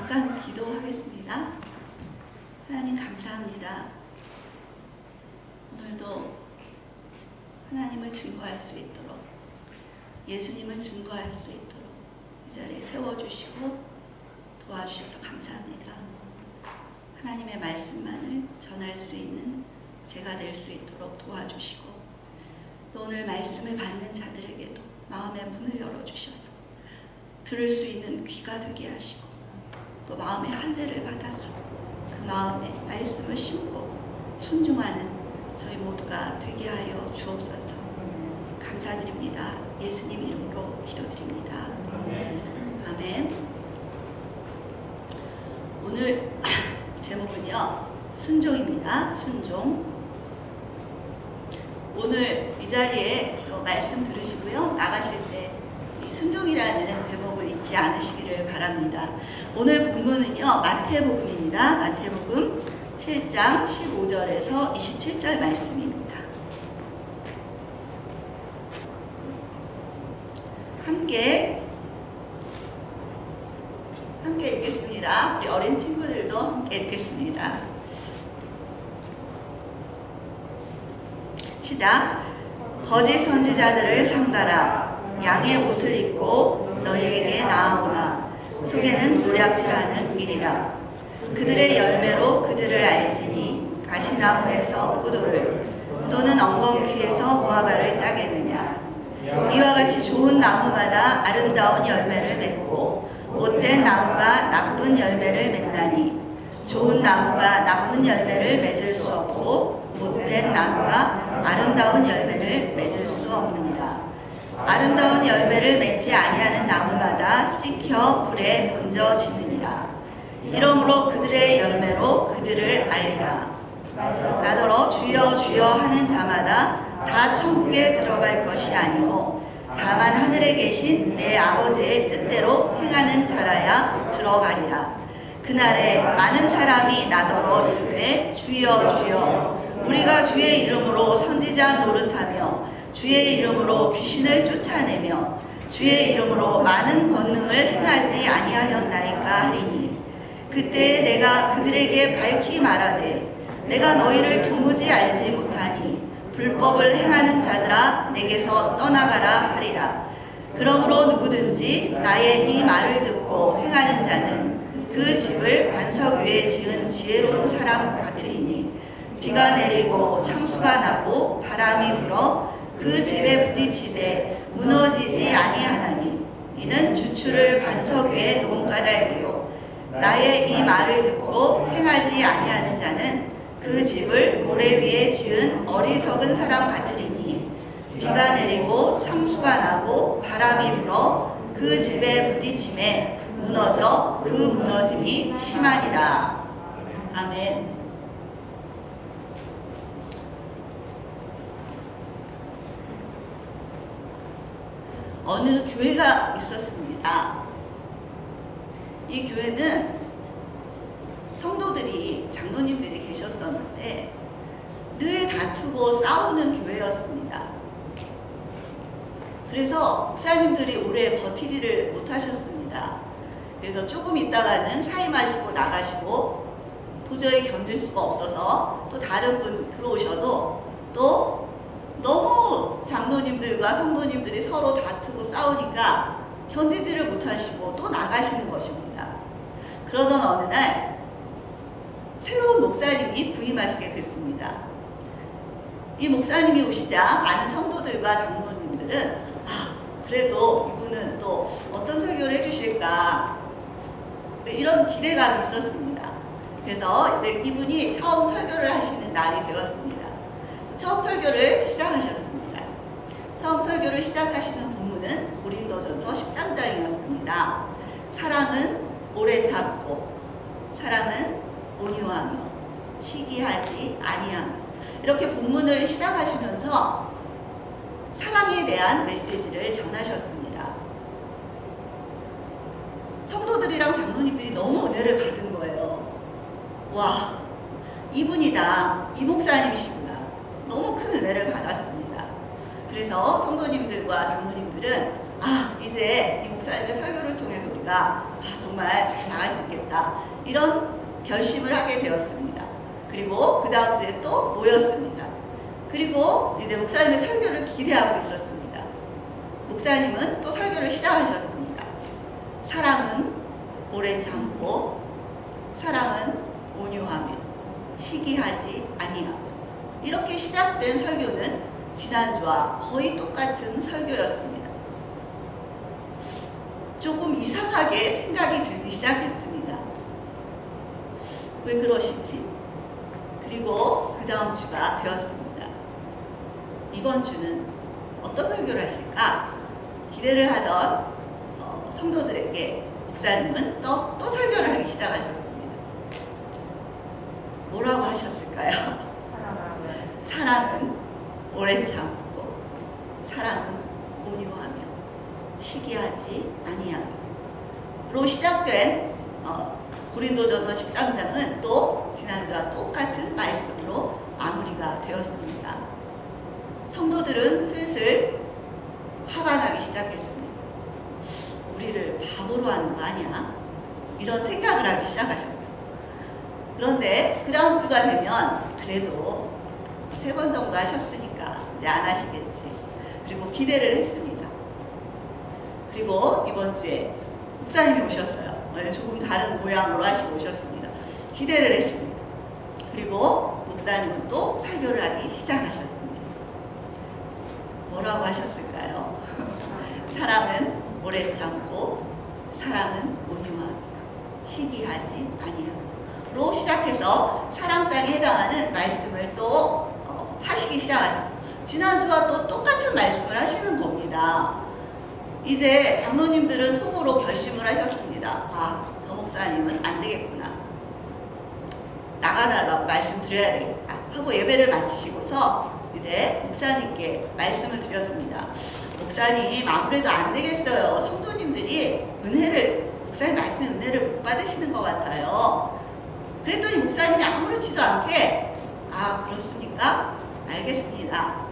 잠깐 기도하겠습니다. 하나님 감사합니다. 오늘도 하나님을 증거할 수 있도록, 예수님을 증거할 수 있도록 이 자리에 세워주시고 도와주셔서 감사합니다. 하나님의 말씀만을 전할 수 있는 제가 될 수 있도록 도와주시고, 또 오늘 말씀을 받는 자들에게도 마음의 문을 열어주셔서 들을 수 있는 귀가 되게 하시고, 또 마음의 할례를 받아서 그 마음에 말씀을 심고 순종하는 저희 모두가 되게 하여 주옵소서. 감사드립니다. 예수님 이름으로 기도드립니다. 아멘. 오늘 제목은요, 순종입니다. 순종. 오늘 이 자리에 또 말씀 들으시고요, 나가실 때 이 순종이라는 제목을 잊지 않으시기를 바랍니다. 오늘 본문은요, 마태복음입니다. 마태복음 7장 15절에서 27절 말씀입니다. 함께 읽겠습니다. 우리 어린 친구들도 함께 읽겠습니다. 시작. 거짓 선지자들을 삼가라. 양의 옷을 입고 너희에게 나아오나 속에는 노략질하는 일이라. 그들의 열매로 그들을 알지니 가시나무에서 포도를 또는 엉겅퀴에서 무화과를 따겠느냐. 이와 같이 좋은 나무마다 아름다운 열매를 맺고 못된 나무가 나쁜 열매를 맺나니 좋은 나무가 나쁜 열매를 맺을 수 없고 못된 나무가 아름다운 열매를 맺을 수 없느니라. 아름다운 열매를 맺지 아니하는 나무마다 찍혀 불에 던져지느니라. 이러므로 그들의 열매로 그들을 알리라. 나더러 주여 주여 하는 자마다 다 천국에 들어갈 것이 아니오 다만 하늘에 계신 내 아버지의 뜻대로 행하는 자라야 들어가리라. 그날에 많은 사람이 나더러 이르되 주여 주여 우리가 주의 이름으로 선지자 노릇하며 주의 이름으로 귀신을 쫓아내며 주의 이름으로 많은 권능을 행하지 아니하였나이까 하리니 그때 내가 그들에게 밝히 말하되 내가 너희를 도무지 알지 못하니 불법을 행하는 자들아 내게서 떠나가라 하리라. 그러므로 누구든지 나의 이 말을 듣고 행하는 자는 그 집을 반석 위에 지은 지혜로운 사람 같으리니 비가 내리고 창수가 나고 바람이 불어 그 집에 부딪히되 무너지지 아니하나니 이는 주추를 반석 위에 놓은 까닭이요 나의 이 말을 듣고 행하지 아니하는 자는 그 집을 모래 위에 지은 어리석은 사람 같으리니 비가 내리고 창수가 나고 바람이 불어 그 집에 부딪힘에 무너져 그 무너짐이 심하니라. 아멘. 어느 교회가 있었습니다. 이 교회는 성도들이, 장로님들이 계셨었는데 늘 다투고 싸우는 교회였습니다. 그래서 목사님들이 오래 버티지를 못하셨습니다. 그래서 조금 있다가는 사임하시고 나가시고 도저히 견딜 수가 없어서 또 다른 분 들어오셔도 또 너무 장로님들과 성도님들이 서로 다투고 싸우니까 견디지를 못하시고 또 나가시는 것입니다. 그러던 어느 날 새로운 목사님이 부임하시게 됐습니다. 이 목사님이 오시자 많은 성도들과 장로님들은 그래도 이분은 또 어떤 설교를 해주실까 이런 기대감이 있었습니다. 그래서 이제 이분이 처음 설교를 하시는 날이 되었습니다. 처음 설교를 시작하셨습니다. 처음 설교를 시작하시는 본문은 고린도전서 13장이었습니다. 사랑은 오래 참고 사랑은 온유하며 시기하지 아니하며 이렇게 본문을 시작하시면서 사랑에 대한 메시지를 전하셨습니다. 성도들이랑 장로님들이 너무 은혜를 받은 거예요. 와, 이분이다. 이 목사님이시구나. 너무 큰 은혜를 받았습니다. 그래서 성도님들과 장로님들은 이제 이 목사님의 설교를 통해서 우리가 정말 잘 나갈 수 있겠다, 이런 결심을 하게 되었습니다. 그리고 그 다음 주에 또 모였습니다. 그리고 이제 목사님의 설교를 기대하고 있었습니다. 목사님은 또 설교를 시작하셨습니다. 사랑은 오래 참고, 사랑은 온유하며, 시기하지 아니하고. 이렇게 시작된 설교는 지난주와 거의 똑같은 설교였습니다. 조금 이상하게 생각이 들기 시작했습니다. 왜 그러시지? 그리고 그 다음 주가 되었습니다. 이번 주는 어떤 설교를 하실까 기대를 하던 성도들에게 목사님은 또 설교를 하기 시작하셨습니다. 뭐라고 하셨을까요? 사랑은 오래 참고, 사랑은 온유하며, 시기하지 아니하고.로 시작된 고린도전서 13장은 또 지난주와 똑같은 말씀으로 마무리가 되었습니다. 성도들은 슬슬 화가 나기 시작했습니다. 우리를 바보로 하는 거 아니야? 이런 생각을 하기 시작하셨어요. 그런데 그 다음 주가 되면 그래도 3번 정도 하셨으니까 이제 안 하시겠지. 그리고 기대를 했습니다. 그리고 이번 주에 목사님이 오셨어요. 조금 다른 모양으로 하시고 오셨습니다. 기대를 했습니다. 그리고 목사님은 또 설교를 하기 시작하셨습니다. 뭐라고 하셨을까요? 사랑은 오래 참고, 사랑은 온유하며, 시기하지 아니하고.로 시작해서 사랑장에 해당하는 말씀을 또 하시기 시작하셨어요. 지난주와 또 똑같은 말씀을 하시는 겁니다. 이제 장로님들은 속으로 결심을 하셨습니다. 저 목사님은 안 되겠구나. 나가달라고 말씀드려야 되겠다 하고 예배를 마치시고서 이제 목사님께 말씀을 드렸습니다. 목사님, 아무래도 안 되겠어요. 성도님들이 목사님 말씀에 은혜를 못 받으시는 것 같아요. 그랬더니 목사님이 아무렇지도 않게 그렇습니까? 알겠습니다.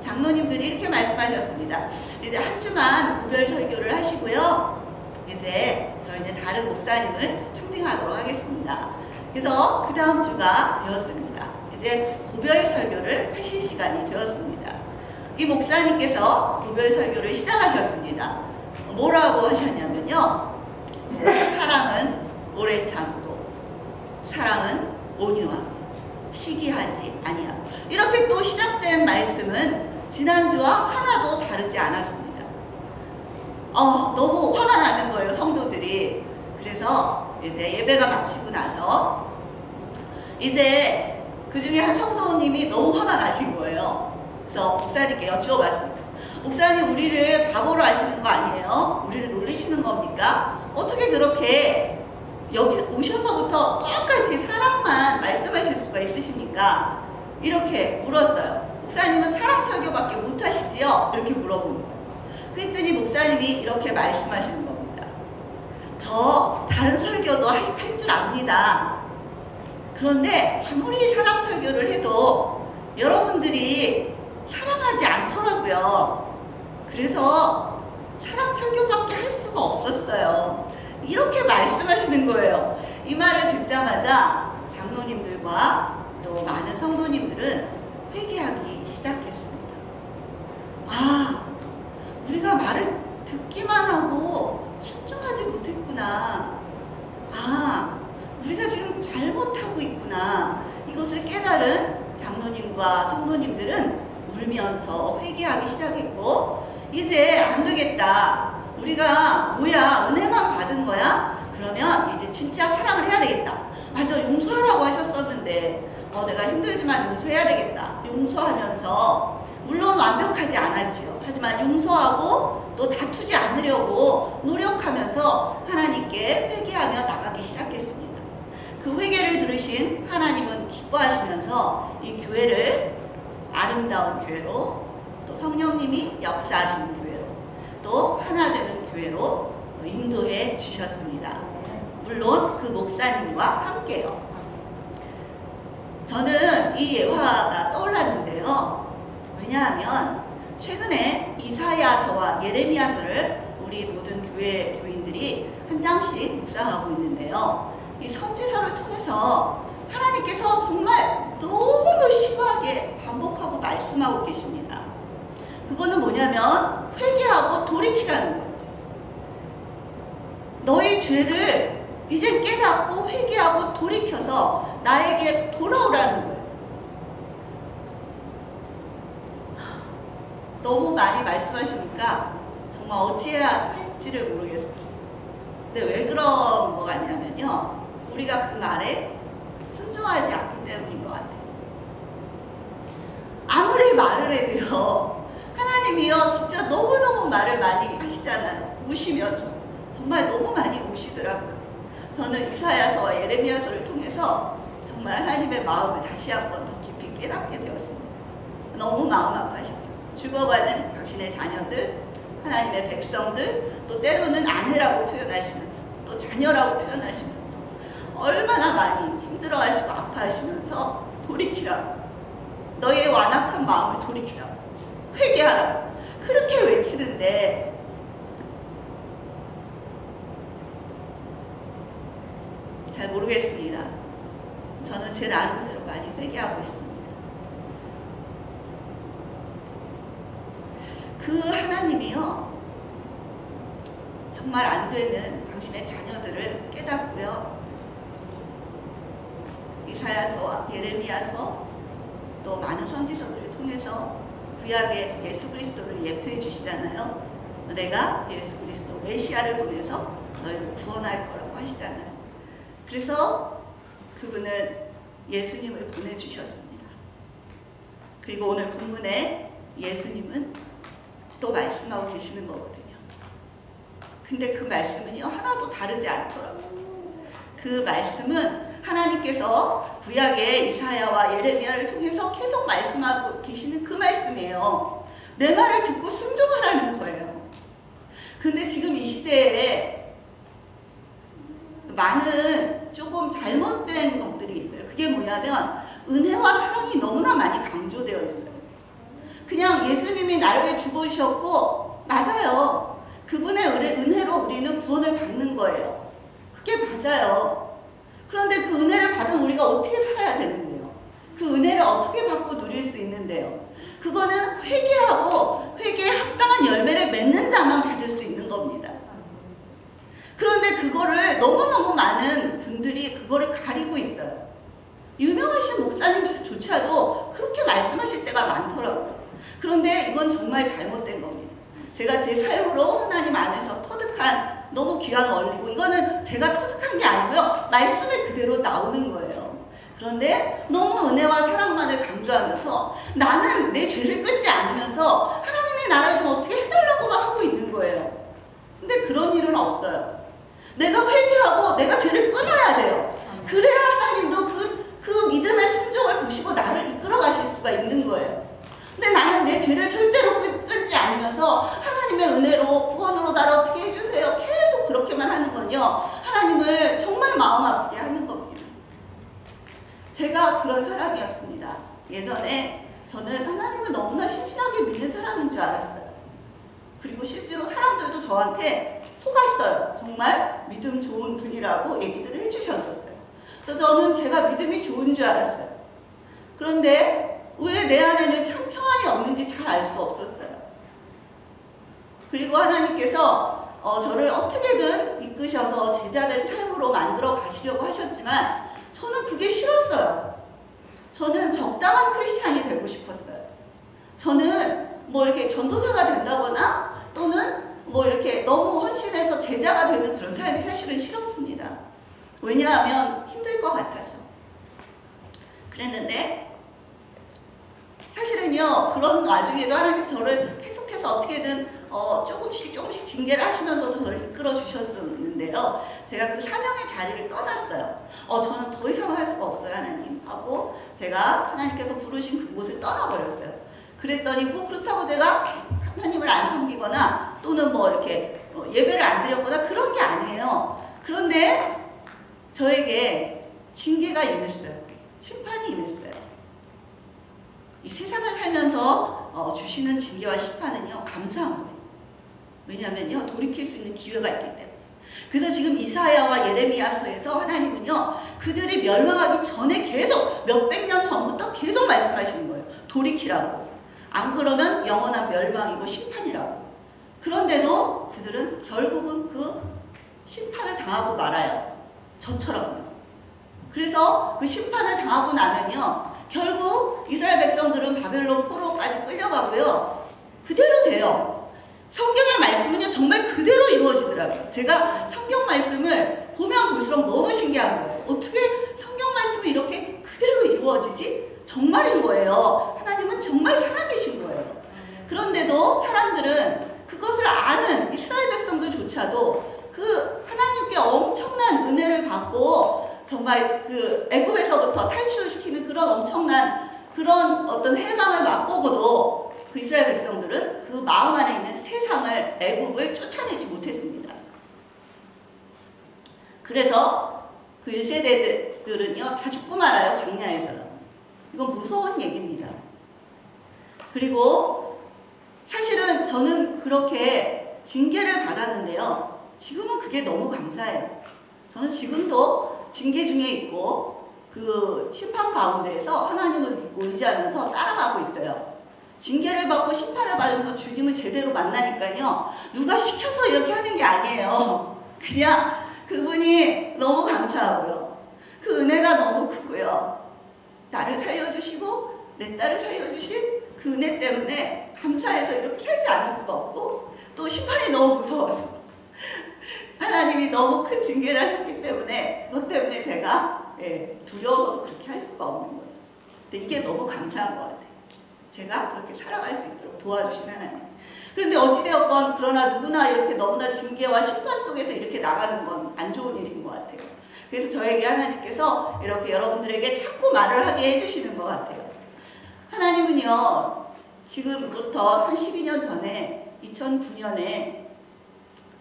장로님들이 이렇게 말씀하셨습니다. 이제 한 주만 구별 설교를 하시고요. 이제 저희는 다른 목사님을 청빙하도록 하겠습니다. 그래서 그 다음 주가 되었습니다. 이제 구별 설교를 하실 시간이 되었습니다. 이 목사님께서 구별 설교를 시작하셨습니다. 뭐라고 하셨냐면요. 사랑은 오래 참고, 사랑은 온유하고, 시기하지 아니하고. 이렇게 또 시작된 말씀은 지난주와 하나도 다르지 않았습니다. 너무 화가 나는 거예요, 성도들이. 그래서 이제 예배가 마치고 나서 이제 그 중에 한 성도님이 너무 화가 나신 거예요. 그래서 목사님께 여쭈어봤습니다. 목사님, 우리를 바보로 하시는 거 아니에요? 우리를 놀리시는 겁니까? 어떻게 그렇게 여기 오셔서부터 똑같이 사랑만 말씀하실 수가 있으십니까? 이렇게 물었어요. 목사님은 사랑 설교밖에 못하시지요? 이렇게 물어본 거예요. 그랬더니 목사님이 이렇게 말씀하시는 겁니다. 저 다른 설교도 할 줄 압니다. 그런데 아무리 사랑 설교를 해도 여러분들이 사랑하지 않더라고요. 그래서 사랑 설교밖에 할 수가 없었어요. 이렇게 말씀하시는 거예요. 이 말을 듣자마자 장로님들과 또 많은 성도님들은 회개하기 시작했습니다. 우리가 말을 듣기만 하고 순종하지 못했구나. 우리가 지금 잘못하고 있구나. 이것을 깨달은 장로님과 성도님들은 울면서 회개하기 시작했고, 이제 안 되겠다. 우리가 뭐야, 은혜만 받은 거야? 그러면 이제 진짜 사랑을 해야 되겠다. 맞아, 용서하라고 하셨었는데 내가 힘들지만 용서해야 되겠다. 용서하면서 물론 완벽하지 않았지요. 하지만 용서하고 또 다투지 않으려고 노력하면서 하나님께 회개하며 나가기 시작했습니다. 그 회개를 들으신 하나님은 기뻐하시면서 이 교회를 아름다운 교회로, 또 성령님이 역사하시는 교회로, 또 하나 되는 교회로 인도해 주셨습니다. 물론 그 목사님과 함께요. 저는 이 예화가 떠올랐는데요. 왜냐하면 최근에 이사야서와 예레미야서를 우리 모든 교회 교인들이 한 장씩 묵상하고 있는데요. 이 선지서를 통해서 하나님께서 정말 너무 심하게 반복하고 말씀하고 계십니다. 그거는 뭐냐면 회개하고 돌이키라는 거예요. 너희 죄를 이제 깨닫고 회개하고 돌이켜서 나에게 돌아오라는 거예요. 너무 많이 말씀하시니까 정말 어찌해야 할지를 모르겠어요. 근데 왜 그런 거 같냐면요, 우리가 그 말에 순종하지 않기 때문인 것 같아요. 아무리 말을 해도요, 하나님이요 진짜 너무너무 말을 많이 하시잖아요. 우시면서 정말 너무 많이 우시더라고요. 저는 이사야서와 예레미야서를 통해서 정말 하나님의 마음을 다시 한번 더 깊이 깨닫게 되었습니다. 너무 마음 아파하시더라고요. 죽어가는 당신의 자녀들, 하나님의 백성들, 또 때로는 아내라고 표현하시면서 또 자녀라고 표현하시면서 얼마나 많이 힘들어하시고 아파하시면서 돌이키라고, 너의 완악한 마음을 돌이키라고, 회개하라고 그렇게 외치는데, 잘 모르겠습니다. 저는 제 나름대로 많이 회개하고 있습니다. 그 하나님이요 정말 안 되는 당신의 자녀들을 깨닫고요, 이사야서와 예레미야서 또 많은 선지서들을 통해서 구약의 예수 그리스도를 예표해 주시잖아요. 내가 예수 그리스도 메시아를 보내서 너희를 구원할 거라고 하시잖아요. 그래서 그분은 예수님을 보내주셨습니다. 그리고 오늘 본문에 예수님은 또 말씀하고 계시는 거거든요. 근데 그 말씀은요 하나도 다르지 않더라고요. 그 말씀은 하나님께서 구약의 이사야와 예레미야를 통해서 계속 말씀하고 계시는 그 말씀이에요. 내 말을 듣고 순종하라는 거예요. 근데 지금 이 시대에 많은 조금 잘못된 것들이 있어요. 그게 뭐냐면 은혜와 사랑이 너무나 많이 강조되어 있어요. 그냥 예수님이 나를 위해 죽어주셨고, 맞아요. 그분의 은혜로 우리는 구원을 받는 거예요. 그게 맞아요. 그런데 그 은혜를 받은 우리가 어떻게 살아야 되는데요? 그 은혜를 어떻게 받고 누릴 수 있는데요? 그거는 회개하고 회개에 합당한 열매를 맺는 자만 받을 수 있는 겁니다. 그런데 그거를 너무너무 많은 분들이 그거를 가리고 있어요. 유명하신 목사님조차도 그렇게 말씀하실 때가 많더라고요. 그런데 이건 정말 잘못된 겁니다. 제가 제 삶으로 하나님 안에서 터득한 너무 귀한 원리고, 이거는 제가 터득한 게 아니고요, 말씀에 그대로 나오는 거예요. 그런데 너무 은혜와 사랑만을 강조하면서 나는 내 죄를 끊지 않으면서 하나님의 나라를 좀 어떻게 해달라고만 하고 있는 거예요. 근데 그런 일은 없어요. 내가 회개하고 내가 죄를 끊어야 돼요. 그래야 하나님도 그 믿음의 순종을 보시고 나를 이끌어 가실 수가 있는 거예요. 근데 나는 내 죄를 절대로 끊지 않으면서 하나님의 은혜로 구원으로 나를 어떻게 해주세요, 계속 그렇게만 하는 건요, 하나님을 정말 마음 아프게 하는 겁니다. 제가 그런 사람이었습니다. 예전에 저는 하나님을 너무나 신실하게 믿는 사람인 줄 알았어요. 그리고 실제로 사람들도 저한테 속았어요. 정말 믿음 좋은 분이라고 얘기들을 해주셨었어요. 그래서 저는 제가 믿음이 좋은 줄 알았어요. 그런데 왜 내 안에는 참 평안이 없는지 잘 알 수 없었어요. 그리고 하나님께서 저를 어떻게든 이끄셔서 제자된 삶으로 만들어 가시려고 하셨지만 저는 그게 싫었어요. 저는 적당한 크리스찬이 되고 싶었어요. 저는 뭐 이렇게 전도사가 된다거나 또는 뭐 이렇게 너무 헌신해서 제자가 되는 그런 삶이 사실은 싫었습니다. 왜냐하면 힘들 것 같아서. 그랬는데 사실은요, 그런 와중에도 하나님께서 저를 계속해서 어떻게든 조금씩 징계를 하시면서도 저를 이끌어 주셨었는데요. 제가 그 사명의 자리를 떠났어요. 저는 더 이상 할 수가 없어요, 하나님 하고 제가 하나님께서 부르신 그곳을 떠나버렸어요. 그랬더니 뭐 그렇다고 제가 하나님을 안 섬기거나 또는 뭐 이렇게 예배를 안 드렸거나 그런 게 아니에요. 그런데 저에게 징계가 임했어요. 심판이 임했어요. 이 세상을 살면서 주시는 징계와 심판은요 감사한 거예요. 왜냐하면요 돌이킬 수 있는 기회가 있기 때문에. 그래서 지금 이사야와 예레미야서에서 하나님은요 그들이 멸망하기 전에 계속 몇백 년 전부터 계속 말씀하시는 거예요. 돌이키라고. 안 그러면 영원한 멸망이고 심판이라고. 그런데도 그들은 결국은 그 심판을 당하고 말아요. 저처럼요. 그래서 그 심판을 당하고 나면요 결국 이스라엘 백성들은 바벨론 포로까지 끌려가고요 그대로 돼요. 성경의 말씀은요 정말 그대로 이루어지더라고요. 제가 성경 말씀을 보면 볼수록 너무 신기한 거예요. 어떻게 성경 말씀이 이렇게 그대로 이루어지지? 정말인 거예요. 하나님은 정말 살아계신 거예요. 그런데도 사람들은 그것을 아는 이스라엘 백성들조차도 그 하나님께 엄청난 은혜를 받고 정말 그 애굽에서부터 탈출시키는 그런 엄청난 그런 어떤 해방을 맛보고도 그 이스라엘 백성들은 그 마음 안에 있는 세상을 애굽을 쫓아내지 못했습니다. 그래서 그 1세대들은요 다 죽고 말아요. 광야에서는. 이건 무서운 얘기입니다. 그리고 사실은 저는 그렇게 징계를 받았는데요. 지금은 그게 너무 감사해요. 저는 지금도 징계 중에 있고 그 심판 가운데에서 하나님을 믿고 의지하면서 따라가고 있어요. 징계를 받고 심판을 받으면서 주님을 제대로 만나니까요. 누가 시켜서 이렇게 하는 게 아니에요. 그냥 그분이 너무 감사하고요. 그 은혜가 너무 크고요. 나를 살려주시고 내 딸을 살려주신 그 은혜 때문에 감사해서 이렇게 살지 않을 수가 없고 또 심판이 너무 무서워서 하나님이 너무 큰 징계를 하셨기 때문에 그것 때문에 제가 두려워서도 그렇게 할 수가 없는 거예요. 근데 이게 너무 감사한 것 같아요. 제가 그렇게 살아갈 수 있도록 도와주신 하나님. 그런데 어찌되었건 그러나 누구나 이렇게 너무나 징계와 심판 속에서 이렇게 나가는 건 안 좋은 일인 것 같아요. 그래서 저에게 하나님께서 이렇게 여러분들에게 자꾸 말을 하게 해주시는 것 같아요. 하나님은요 지금부터 한 12년 전에 2009년에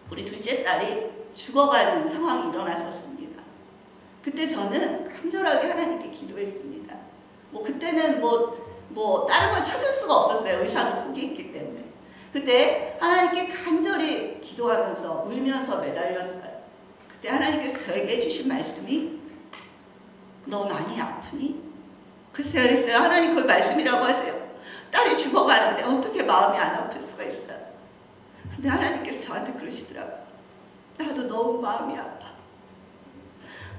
우리 둘째 딸이 죽어가는 상황이 일어났었습니다. 그때 저는 간절하게 하나님께 기도했습니다. 그때는 다른 걸 찾을 수가 없었어요. 의사도 포기했기 때문에. 그때 하나님께 간절히 기도하면서 울면서 매달렸어요. 그때 하나님께서 저에게 해주신 말씀이 너 많이 아프니? 그래서 제가 그랬어요. 하나님 그걸 말씀이라고 하세요. 딸이 죽어가는데 어떻게 마음이 안 아플 수가 있어요. 근데 하나님께서 저한테 그러시더라고요. 나도 너무 마음이 아파.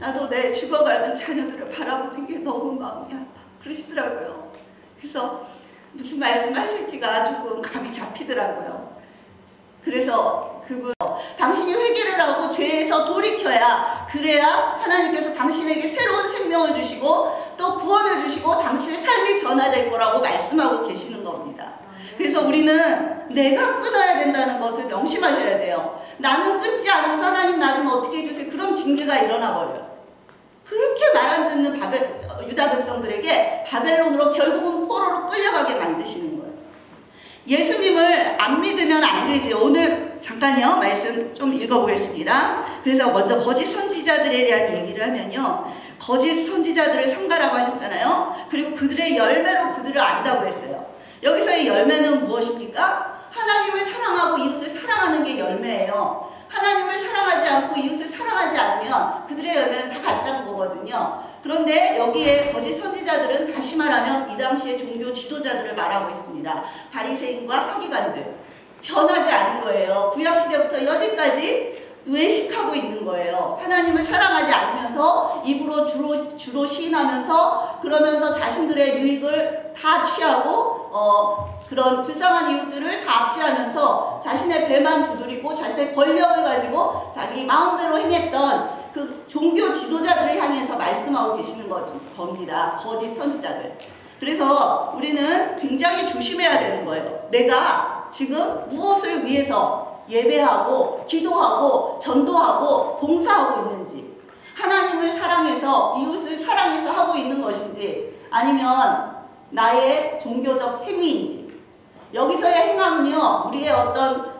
나도 내 죽어가는 자녀들을 바라보는 게 너무 마음이 아파. 그러시더라고요. 그래서 무슨 말씀하실지가 조금 감이 잡히더라고요. 그래서 그분 당신이 회개를 하고 죄에서 돌이켜야 그래야 하나님께서 당신에게 새로운 생명을 주시고 또 구원을 주시고 당신의 삶이 변화될 거라고 말씀하고 계시는 겁니다. 그래서 우리는 내가 끊어야 된다는 것을 명심하셔야 돼요. 나는 끊지 않으면서 하나님 나 좀 어떻게 해주세요. 그럼 징계가 일어나 버려요. 그렇게 말 안 듣는 유다 백성들에게 바벨론으로 결국은 포로로 끌려가게 만드시는 거예요. 예수님을 안 믿으면 안 되지. 오늘 잠깐요 말씀 좀 읽어보겠습니다. 그래서 먼저 거짓 선지자들에 대한 얘기를 하면요. 거짓 선지자들을 삼가라고 하셨잖아요. 그리고 그들의 열매로 그들을 안다고 했어요. 여기서의 열매는 무엇입니까? 하나님을 사랑하고 이웃을 사랑하는 게 열매예요. 하나님을 사랑하지 않고 이웃을 사랑하지 않으면 그들의 열매는 다 가짜인 거거든요. 그런데 여기에 거짓 선지자들은 다시 말하면 이 당시의 종교 지도자들을 말하고 있습니다. 바리새인과 서기관들. 변하지 않은 거예요. 구약시대부터 여지까지 외식하고 있는 거예요. 하나님을 사랑하지 않으면서 입으로 주로 시인하면서 그러면서 자신들의 유익을 다 취하고 그런 불쌍한 이웃들을 다 압제하면서 자신의 배만 두드리고 자신의 권력을 가지고 자기 마음대로 행했던 그 종교 지도자들을 향해서 말씀하고 계시는 겁니다. 거짓 선지자들. 그래서 우리는 굉장히 조심해야 되는 거예요. 내가 지금 무엇을 위해서 예배하고 기도하고 전도하고 봉사하고 있는지, 하나님을 사랑해서 이웃을 사랑해서 하고 있는 것인지, 아니면 나의 종교적 행위인지. 여기서의 행함은요 우리의 어떤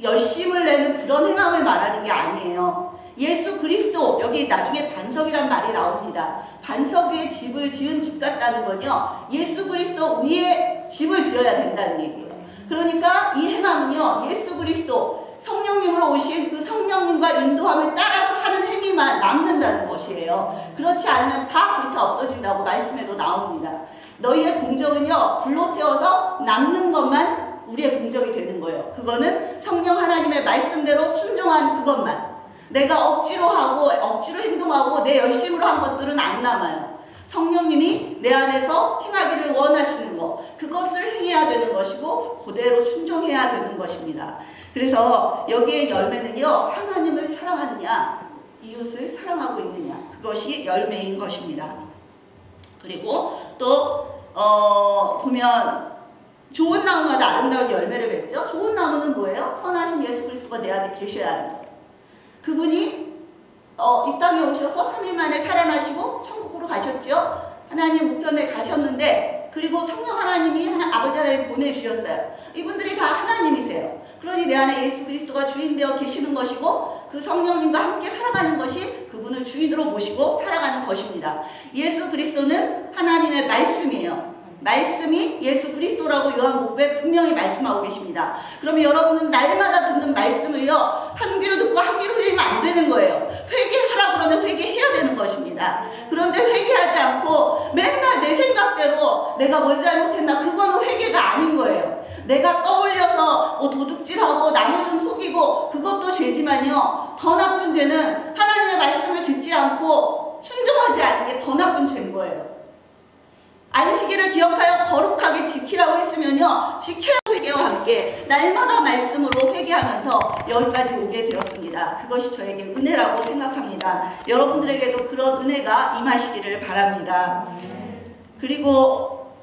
열심을 내는 그런 행함을 말하는 게 아니에요. 예수 그리스도, 여기 나중에 반석이란 말이 나옵니다. 반석 위에 집을 지은 집 같다는 건요, 예수 그리스도 위에 집을 지어야 된다는 얘기예요. 그러니까 이 행함은요, 예수 그리스도 성령님으로 오신 그 성령님과 인도함을 따라서 하는 행위만 남는다는 것이에요. 그렇지 않으면 다 불타 없어진다고 말씀에도 나옵니다. 너희의 공적은요, 불로 태워서 남는 것만 우리의 공적이 되는 거예요. 그거는 성령 하나님의 말씀대로 순종한 그것만. 내가 억지로 하고 억지로 행동하고 내 열심으로 한 것들은 안 남아요. 성령님이 내 안에서 행하기를 원하시는 것, 그것을 행해야 되는 것이고 그대로 순종해야 되는 것입니다. 그래서 여기에 열매는요, 하나님을 사랑하느냐, 이웃을 사랑하고 있느냐, 그것이 열매인 것입니다. 그리고 또 보면 좋은 나무마다 아름다운 열매를 맺죠. 좋은 나무는 뭐예요? 선하신 예수 그리스도가 내 안에 계셔야 하는 거예요. 그분이 이 땅에 오셔서 3일 만에 살아나시고 천국으로 가셨죠. 하나님 우편에 가셨는데, 그리고 성령 하나님이 아버지 하나님 보내주셨어요. 이분들이 다 하나님이세요. 그러니 내 안에 예수 그리스도가 주인 되어 계시는 것이고, 그 성령님과 함께 살아가는 것이 그분을 주인으로 모시고 살아가는 것입니다. 예수 그리스도는 하나님의 말씀이에요. 말씀이 예수 그리스도라고 요한복음에 분명히 말씀하고 계십니다. 그러면 여러분은 날마다 듣는 말씀을요, 한 귀로 듣고 한 귀로 흘리면 안 되는 거예요. 회개하라 그러면 회개해야 되는 것입니다. 그런데 회개하지 않고 맨날 내 생각대로 내가 뭘 잘못했나, 그거는 회개가 아닌 거예요. 내가 떠올려서 도둑질하고 남을 좀 속이고, 그것도 죄지만요, 더 나쁜 죄는 하나님의 말씀을 듣지 않고 순종하지 않은 게 더 나쁜 죄인 거예요. 안식일을 기억하여 거룩하게 지키라고 했으면요, 지켜야 회개와 함께 날마다 말씀으로 회개하면서 여기까지 오게 되었습니다. 그것이 저에게 은혜라고 생각합니다. 여러분들에게도 그런 은혜가 임하시기를 바랍니다. 그리고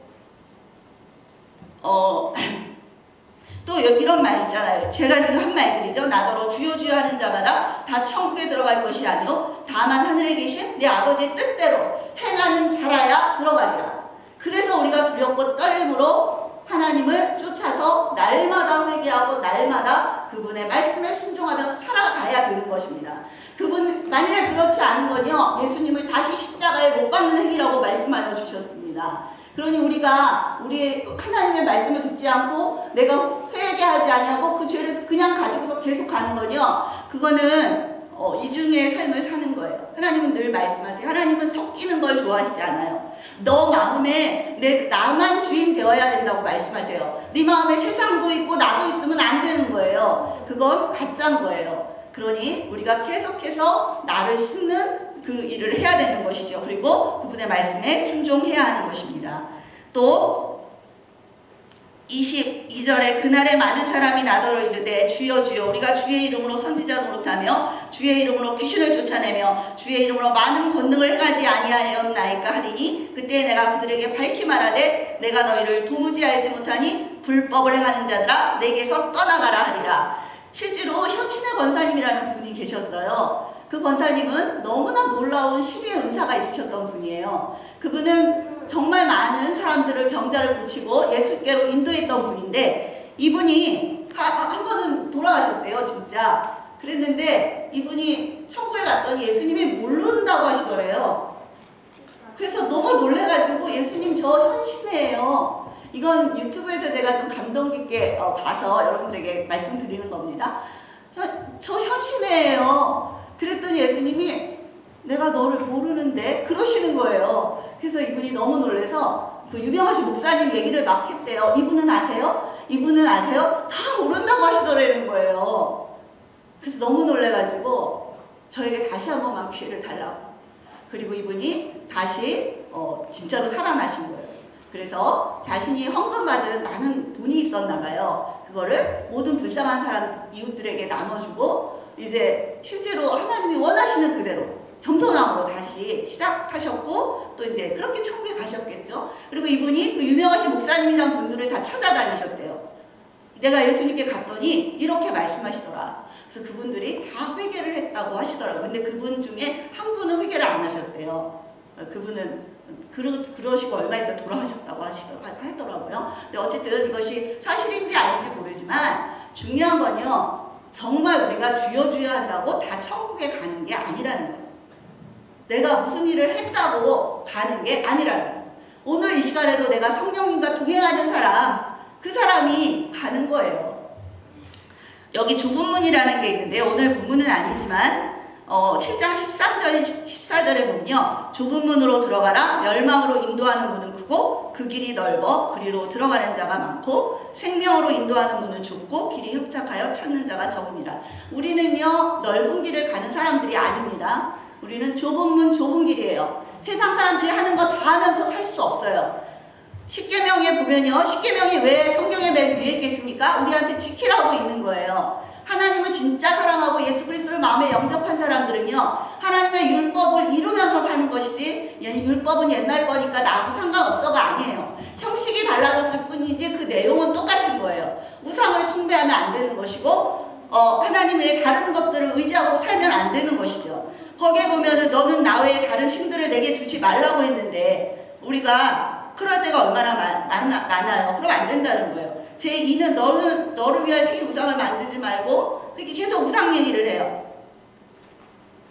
또 이런 말 있잖아요. 제가 지금 한 말들이죠. 나더러 주여 주여 하는 자마다 다 천국에 들어갈 것이 아니요 다만 하늘에 계신 내 아버지의 뜻대로 행하는 자라야 들어가리라. 그래서 우리가 두렵고 떨림으로 하나님을 쫓아서 날마다 회개하고 날마다 그분의 말씀에 순종하며 살아가야 되는 것입니다. 그분 만일에 그렇지 않은 건요, 예수님을 다시 십자가에 못 박는 행위라고 말씀하여 주셨습니다. 그러니 우리가 우리 하나님의 말씀을 듣지 않고 내가 회개하지 아니하고 그 죄를 그냥 가지고서 계속 가는 건요, 그거는 이중의 삶을 사는 거예요. 하나님은 늘 말씀하세요. 하나님은 섞이는 걸 좋아하시지 않아요. 너 마음에 나만 주인 되어야 된다고 말씀하세요. 네 마음에 세상도 있고 나도 있으면 안 되는 거예요. 그건 가짜인 거예요. 그러니 우리가 계속해서 나를 싣는 그 일을 해야 되는 것이죠. 그리고 그분의 말씀에 순종해야 하는 것입니다. 또 22절에 그날에 많은 사람이 나더러 이르되 주여 주여 우리가 주의 이름으로 선지자 노릇하며 주의 이름으로 귀신을 쫓아내며 주의 이름으로 많은 권능을 행하지 아니하였나이까 하리니 그때 내가 그들에게 밝히 말하되 내가 너희를 도무지 알지 못하니 불법을 행하는 자들아 내게서 떠나가라 하리라. 실제로 현신의 권사님이라는 분이 계셨어요. 그 권사님은 너무나 놀라운 신의 은사가 있으셨던 분이에요. 그분은 정말 많은 사람들을 병자를 고치고 예수께로 인도했던 분인데, 이분이 한 번은 돌아가셨대요, 진짜. 그랬는데 이분이 천국에 갔더니 예수님이 모른다고 하시더래요. 그래서 너무 놀래가지고 예수님 저 현신이에요. 이건 유튜브에서 제가 좀 감동 깊게 봐서 여러분들에게 말씀드리는 겁니다. 저 현신이에요. 그랬더니 예수님이 내가 너를 모르는데 그러시는 거예요. 그래서 이분이 너무 놀라서 그 유명하신 목사님 얘기를 막 했대요. 이분은 아세요? 이분은 아세요? 다 모른다고 하시더라는 거예요. 그래서 너무 놀래가지고 저에게 다시 한 번만 기회를 달라고. 그리고 이분이 다시 진짜로 살아나신 거예요. 그래서 자신이 헌금받은 많은 돈이 있었나 봐요. 그거를 모든 불쌍한 사람 이웃들에게 나눠주고 이제 실제로 하나님이 원하시는 그대로 겸손함으로 다시 시작하셨고 또 이제 그렇게 천국에 가셨겠죠. 그리고 이분이 그 유명하신 목사님이란 분들을 다 찾아다니셨대요. 내가 예수님께 갔더니 이렇게 말씀하시더라. 그래서 그분들이 다 회개를 했다고 하시더라고요. 근데 그분 중에 한 분은 회개를 안 하셨대요. 그분은 그러시고 얼마 있다 돌아가셨다고 하더라고요. 근데 어쨌든 이것이 사실인지 아닌지 모르지만 중요한 건요, 정말 우리가 주여 주여 한다고 다 천국에 가는 게 아니라는 거예요. 내가 무슨 일을 했다고 가는 게 아니라는 거예요. 오늘 이 시간에도 내가 성령님과 동행하는 사람, 그 사람이 가는 거예요. 여기 좁은 문이라는 게 있는데 오늘 본문은 아니지만 7장 13절 14절에 보면요. 좁은 문으로 들어가라. 멸망으로 인도하는 문은 크고 그 길이 넓어 그리로 들어가는 자가 많고 생명으로 인도하는 문은 좁고 길이 협착하여 찾는 자가 적음이라. 우리는요. 넓은 길을 가는 사람들이 아닙니다. 우리는 좁은 문 좁은 길이에요. 세상 사람들이 하는 거 다 하면서 살 수 없어요. 십계명에 보면요. 십계명이 왜 성경에 맨 뒤에 있겠습니까? 우리한테 지키라고 있는 거예요. 하나님을 진짜 사랑하고 예수 그리스도를 마음에 영접한 사람들은요. 하나님의 율법을 이루면서 사는 것이지 율법은 옛날 거니까 나하고 상관없어가 아니에요. 형식이 달라졌을 뿐이지 그 내용은 똑같은 거예요. 우상을 숭배하면 안 되는 것이고 하나님 외에 다른 것들을 의지하고 살면 안 되는 것이죠. 거기에 보면은 너는 나 외에 다른 신들을 내게 주지 말라고 했는데 우리가 그럴 때가 얼마나 많아요. 그럼 안 된다는 거예요. 제2는 너를 위한 새 우상을 만들지 말고 그렇게 계속 우상 얘기를 해요.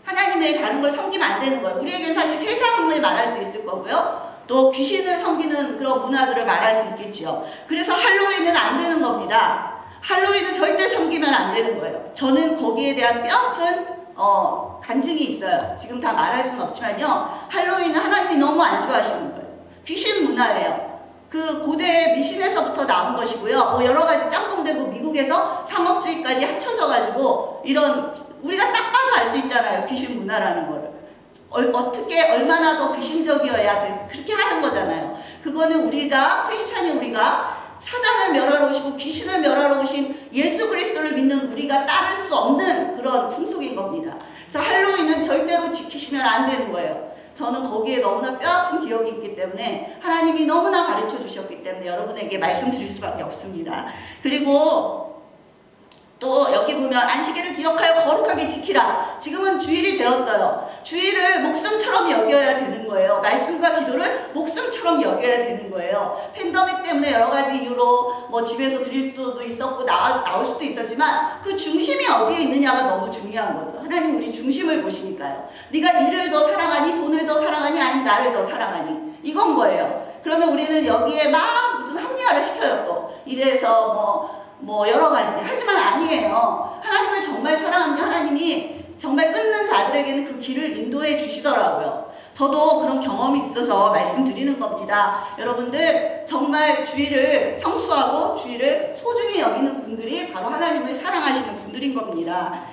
하나님 외에 다른 걸 섬기면 안 되는 거예요. 우리에게는 사실 세상을 말할 수 있을 거고요. 또 귀신을 섬기는 그런 문화들을 말할 수 있겠죠. 그래서 할로윈은 안 되는 겁니다. 할로윈은 절대 섬기면 안 되는 거예요. 저는 거기에 대한 뼈아픈 간증이 있어요. 지금 다 말할 수는 없지만요. 할로윈은 하나님이 너무 안 좋아하시는 거예요. 귀신 문화예요. 그 고대 미신에서부터 나온 것이고요. 뭐 여러 가지 짬뽕되고 미국에서 상업주의까지 합쳐져가지고 이런 우리가 딱 봐도 알 수 있잖아요. 귀신 문화라는 거를. 어떻게 얼마나 더 귀신적이어야 돼. 그렇게 하는 거잖아요. 그거는 우리가 크리스찬이 우리가 사단을 멸하러 오시고 귀신을 멸하러 오신 예수 그리스도를 믿는 우리가 따를 수 없는 그런 풍속인 겁니다. 그래서 할로윈은 절대로 지키시면 안 되는 거예요. 저는 거기에 너무나 뼈아픈 기억이 있기 때문에 하나님이 너무나 가르쳐 주셨기 때문에 여러분에게 말씀드릴 수밖에 없습니다. 그리고 또 여기 보면 안식일을 기억하여 거룩하게 지키라. 지금은 주일이 되었어요. 주일을 목숨처럼 여겨야 되는 거예요. 말씀과 기도를 목숨처럼 여겨야 되는 거예요. 팬데믹 때문에 여러 가지 이유로 뭐 집에서 드릴 수도 있었고 나올 수도 있었지만 그 중심이 어디에 있느냐가 너무 중요한 거죠. 하나님 우리 중심을 보시니까요. 네가 이를 더 사랑하니 돈을 더 사랑하니 아니면 나를 더 사랑하니 이건 거예요. 그러면 우리는 여기에 막 무슨 합리화를 시켜요. 또 이래서 뭐 여러 가지 하지만 아니에요. 하나님을 정말 사랑하면 하나님이 정말 끊는 자들에게는 그 길을 인도해 주시더라고요. 저도 그런 경험이 있어서 말씀드리는 겁니다. 여러분들 정말 주일을 성수하고 주일을 소중히 여기는 분들이 바로 하나님을 사랑하시는 분들인 겁니다.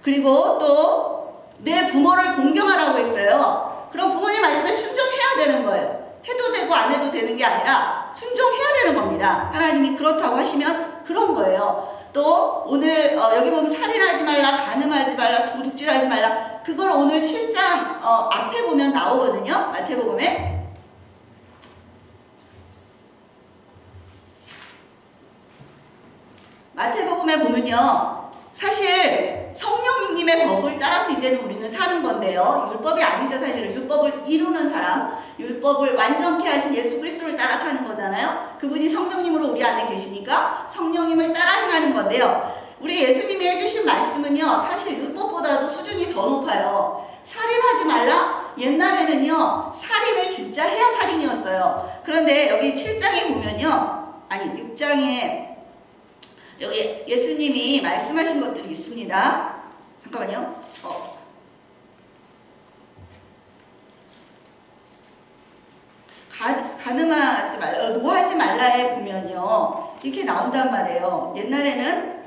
그리고 또 내 부모를 공경하라고 했어요. 그럼 부모님 말씀에 순종해야 되는 거예요. 해도 되고 안 해도 되는 게 아니라 순종해야 되는 겁니다. 하나님이 그렇다고 하시면 그런 거예요. 또 오늘 여기 보면 살인하지 말라, 간음하지 말라, 도둑질하지 말라. 그걸 오늘 7장 앞에 보면 나오거든요. 마태복음에. 마태복음에 보면요. 사실 성령님의 법을 따라서 이제는 우리는 사는 건데요. 율법이 아니죠. 사실은 율법을 이루는 사람, 율법을 완전케 하신 예수 그리스도를 따라 사는 거잖아요. 그분이 성령님으로 우리 안에 계시니까 성령님을 따라 행하는 건데요. 우리 예수님이 해주신 말씀은요. 사실 율법보다도 수준이 더 높아요. 살인하지 말라? 옛날에는요. 살인을 진짜 해야 살인이었어요. 그런데 여기 7장에 보면요. 아니 6장에 여기 예수님이 말씀하신 것들이 있습니다. 잠깐만요. 가늠하지 말라, 노하지 말라에 보면요. 이렇게 나온단 말이에요. 옛날에는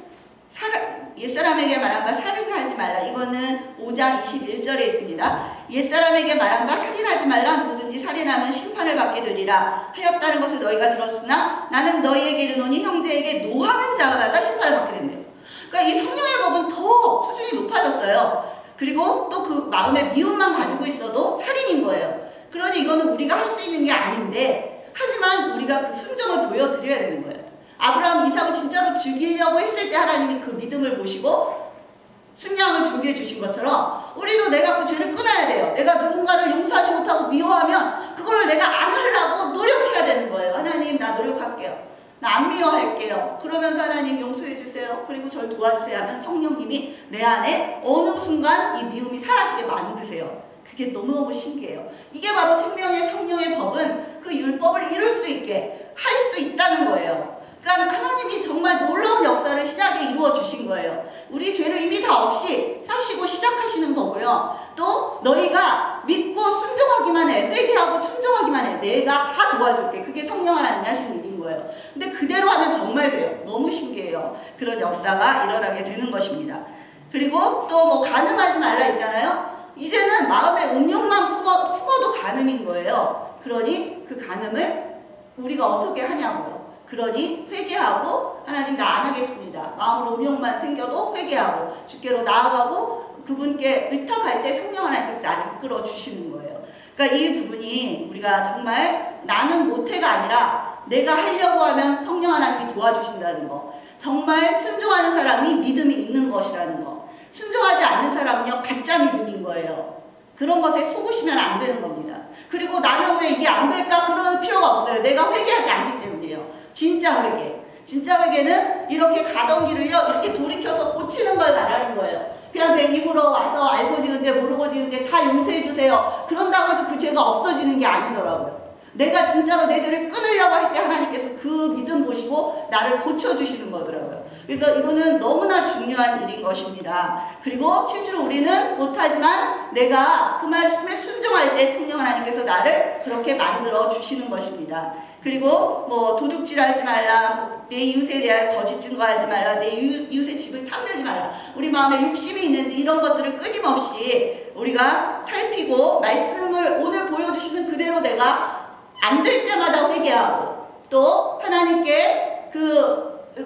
옛사람에게 말한 바 살인하지 말라. 이거는 5장 21절에 있습니다. 옛사람에게 말한 바 살인하지 말라. 누구든지 살인하면 심판을 받게 되리라 하였다는 것을 너희가 들었으나 나는 너희에게 이르노니 형제에게 노하는 자마다 심판을 받게 된대요. 그러니까 이 성령의 법은 더 수준이 높아졌어요. 그리고 또 그 마음에 미움만 가지고 있어도 살인인 거예요. 그러니 이거는 우리가 할 수 있는 게 아닌데 하지만 우리가 그 순종을 보여드려야 되는 거예요. 아브라함 이삭을 진짜로 죽이려고 했을 때 하나님이 그 믿음을 보시고 순양을 준비해 주신 것처럼 우리도 내가 그 죄를 끊어야 돼요. 내가 누군가를 용서하지 못하고 미워하면 그거를 내가 안 하려고 노력해야 되는 거예요. 하나님 나 노력할게요. 나 안 미워할게요. 그러면서 하나님 용서해 주세요. 그리고 저를 도와주세요 하면 성령님이 내 안에 어느 순간 이 미움이 사라지게 만드세요. 그게 너무너무 신기해요. 이게 바로 생명의 성령의 법은 그 율법을 이룰 수 있게 할 수 있다는 거예요. 그러니까 하나님이 정말 놀라운 역사를 신약에 이루어 주신 거예요. 우리 죄를 이미 다 없이 하시고 시작하시는 거고요. 또 너희가 믿고 순종하기만 해. 회개하고 순종하기만 해. 내가 다 도와줄게. 그게 성령 하나님이 하시는 일인 거예요. 근데 그대로 하면 정말 돼요. 너무 신기해요. 그런 역사가 일어나게 되는 것입니다. 그리고 또 뭐 간음하지 말라 있잖아요. 이제는 마음의 음욕만 품어도 간음인 거예요. 그러니 그 간음을 우리가 어떻게 하냐고요. 그러니 회개하고 하나님 나 안 하겠습니다. 마음으로 음욕만 생겨도 회개하고 주께로 나아가고 그분께 의탁할 때 성령 하나님께서 나를 이끌어 주시는 거예요. 그러니까 이 부분이 우리가 정말 나는 못해가 아니라 내가 하려고 하면 성령 하나님이 도와주신다는 거. 정말 순종하는 사람이 믿음이 있는 것이라는 거. 순종하지 않는 사람은요 가짜 믿음인 거예요. 그런 것에 속으시면 안 되는 겁니다. 그리고 나는 왜 이게 안 될까 그럴 필요가 없어요. 내가 회개하지 않기 때문이에요. 진짜 회개. 진짜 회개는 이렇게 가던 길을요 이렇게 돌이켜서 고치는 걸 말하는 거예요. 그냥 내 입으로 와서 알고 지은 죄 모르고 지은 죄 다 용서해 주세요. 그런다고 해서 그 죄가 없어지는 게 아니더라고요. 내가 진짜로 내 죄를 끊으려고 할 때 하나님께서 그 믿음 보시고 나를 고쳐주시는 거더라고요. 그래서 이거는 너무나 중요한 일인 것입니다. 그리고 실제로 우리는 못하지만 내가 그 말씀에 순종할 때 성령 하나님께서 나를 그렇게 만들어 주시는 것입니다. 그리고 뭐 도둑질하지 말라, 내 이웃에 대하여 거짓 증거하지 말라, 내 이웃의 집을 탐내지 말라. 우리 마음에 욕심이 있는지 이런 것들을 끊임없이 우리가 살피고 말씀을 오늘 보여주시는 그대로 내가 안 될 때마다 회개하고 또 하나님께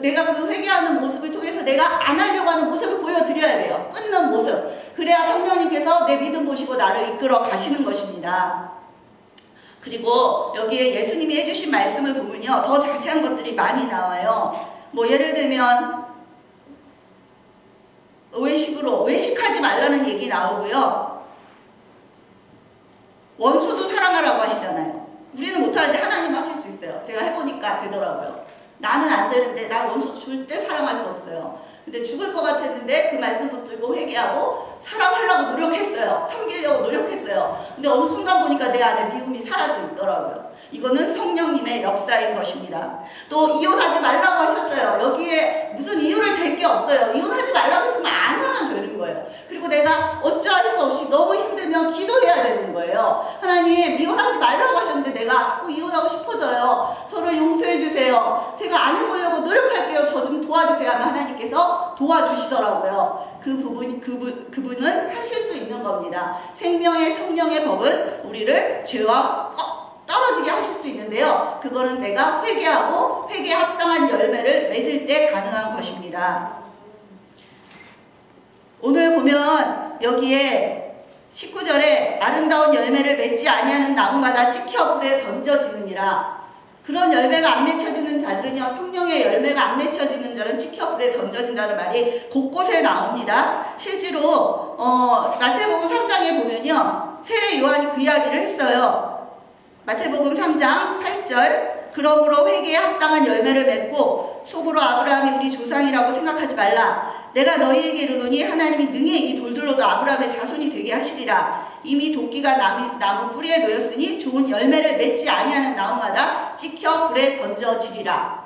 내가 그 회개하는 모습을 통해서 내가 안 하려고 하는 모습을 보여드려야 돼요. 끊는 모습. 그래야 성령님께서 내 믿음 보시고 나를 이끌어 가시는 것입니다. 그리고 여기에 예수님이 해주신 말씀을 보면요. 더 자세한 것들이 많이 나와요. 뭐 예를 들면 외식하지 말라는 얘기 나오고요. 원수도 사랑하라고 하시잖아요. 우리는 못하는데 하나님 하실 수 있어요. 제가 해보니까 되더라고요. 나는 안 되는데 나 원수 절대 사랑할 수 없어요. 근데 죽을 것 같았는데 그 말씀 붙들고 회개하고 사랑하려고 노력했어요. 섬기려고 노력했어요. 근데 어느 순간 보니까 내 안에 미움이 사라져 있더라고요. 이거는 성령님의 역사인 것입니다. 또 이혼하지 말라고 하셨어요. 여기에 무슨 이유를 댈 게 없어요. 이혼하지 말라고 했으면 안 하면 되는 거예요. 그리고 내가 어찌할 수 없이 너무 힘들면 기도해야 되는 거예요. 하나님 이혼하지 말라고 하셨는데 내가 자꾸 이혼하고 싶어져요. 저를 용서해 주세요. 제가 안 해보려고 노력할게요. 저 좀 도와주세요 하면 하나님께서 도와주시더라고요. 그분은 하실 수 있는 겁니다. 생명의 성령의 법은 우리를 죄와 떨어지게 하실 수 있는데요. 그거는 내가 회개하고 회개에 합당한 열매를 맺을 때 가능한 것입니다. 오늘 보면 여기에 19절에 아름다운 열매를 맺지 아니하는 나무마다 찍혀 불에 던져지느니라. 그런 열매가 안 맺혀지는 자들은요. 성령의 열매가 안 맺혀지는 자는 찍혀 불에 던져진다는 말이 곳곳에 나옵니다. 실제로 마태복음 3장에 보면요. 세례 요한이 그 이야기를 했어요. 마태복음 3장 8절 그러므로 회개에 합당한 열매를 맺고 속으로 아브라함이 우리 조상이라고 생각하지 말라. 내가 너희에게 이르노니 하나님이 능히 이 돌들로도 아브라함의 자손이 되게 하시리라. 이미 도끼가 나무 뿌리에 놓였으니 좋은 열매를 맺지 아니하는 나무마다 찍혀 불에 던져지리라.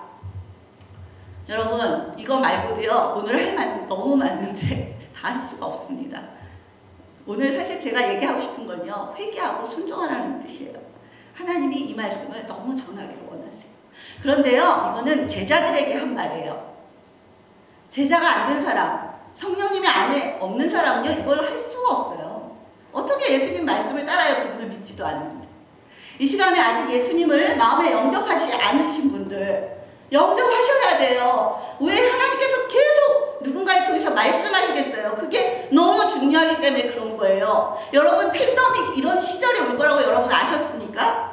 여러분 이거 말고도요. 오늘 할 말 너무 많은데 다 할 수가 없습니다. 오늘 사실 제가 얘기하고 싶은 건요. 회개하고 순종하라는 뜻이에요. 하나님이 이 말씀을 너무 전하기를 원하세요. 그런데요. 이거는 제자들에게 한 말이에요. 제자가 안 된 사람, 성령님이 안에 없는 사람은요. 이걸 할 수가 없어요. 어떻게 예수님 말씀을 따라요? 그분을 믿지도 않는데. 이 시간에 아직 예수님을 마음에 영접하지 않으신 분들 영접하셔야 돼요. 왜 하나님께서 계속 누군가를 통해서 말씀하시겠어요? 그게 너무 중요하기 때문에 그런 거예요. 여러분 팬데믹 이런 시절이 올 거라고 여러분 아셨습니까?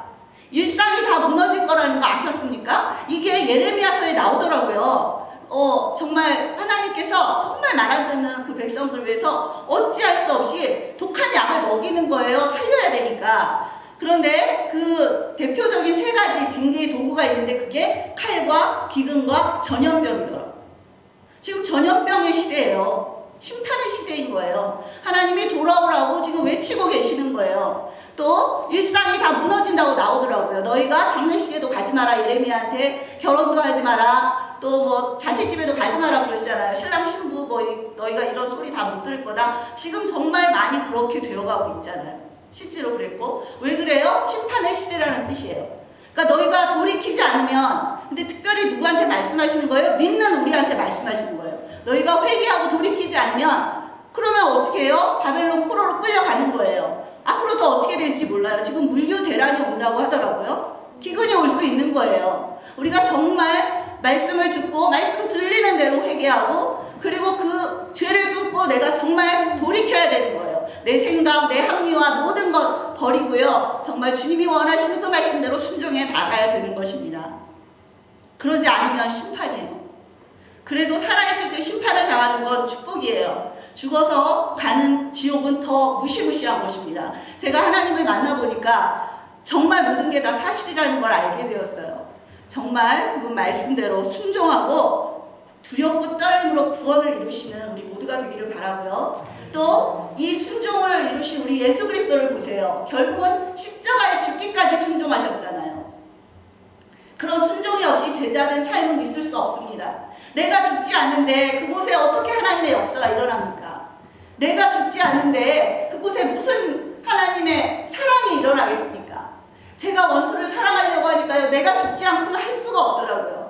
일상이 다 무너질 거라는 거 아셨습니까? 이게 예레미야서에 나오더라고요. 정말 하나님께서 정말 말 안 듣는 그 백성들 위해서 어찌할 수 없이 독한 약을 먹이는 거예요. 살려야 되니까. 그런데 그 대표적인 세 가지 징계의 도구가 있는데 그게 칼과 기근과 전염병이더라고요. 지금 전염병의 시대예요. 심판의 시대인 거예요. 하나님이 돌아오라고 지금 외치고 계시는 거예요. 또 일상이 다 무너진다고 나오더라고요. 너희가 장례식에도 가지 마라. 예레미야한테 결혼도 하지 마라. 또 뭐 잔치집에도 가지 마라 그러시잖아요. 신랑 신부 뭐 너희가 이런 소리 다 못 들을 거다. 지금 정말 많이 그렇게 되어가고 있잖아요. 실제로 그랬고. 왜 그래요? 심판의 시대라는 뜻이에요. 그러니까 너희가 돌이키지 않으면, 근데 특별히 누구한테 말씀하시는 거예요? 믿는 우리한테 말씀하시는 거예요. 너희가 회개하고 돌이키지 않으면 그러면 어떻게 해요? 바벨론 포로로 끌려가는 거예요. 앞으로 더 어떻게 될지 몰라요. 지금 물류 대란이 온다고 하더라고요. 기근이 올 수 있는 거예요. 우리가 정말 말씀을 듣고 말씀 들리는 대로 회개하고 그리고 그 죄를 끊고 내가 정말 돌이켜야 되는 거예요. 내 생각, 내 합리화 모든 것 버리고요. 정말 주님이 원하시는 그 말씀대로 순종해 나가야 되는 것입니다. 그러지 않으면 심판이에요. 그래도 살아있을 때 심판을 당하는 건 축복이에요. 죽어서 가는 지옥은 더 무시무시한 것입니다. 제가 하나님을 만나보니까 정말 모든 게 다 사실이라는 걸 알게 되었어요. 정말 그분 말씀대로 순종하고 두렵고 떨림으로 구원을 이루시는 우리 모두가 되기를 바라고요. 또 이 순종을 이루신 우리 예수 그리스도를 보세요. 결국은 십자가에 죽기까지 순종하셨잖아요. 그런 순종이 없이 제자된 삶은 있을 수 없습니다. 내가 죽지 않는데 그곳에 어떻게 하나님의 역사가 일어납니까? 내가 죽지 않는데 그곳에 무슨 하나님의 사랑이 일어나겠습니까? 제가 원수를 사랑하려고 하니까요. 내가 죽지 않고는 할 수가 없더라고요.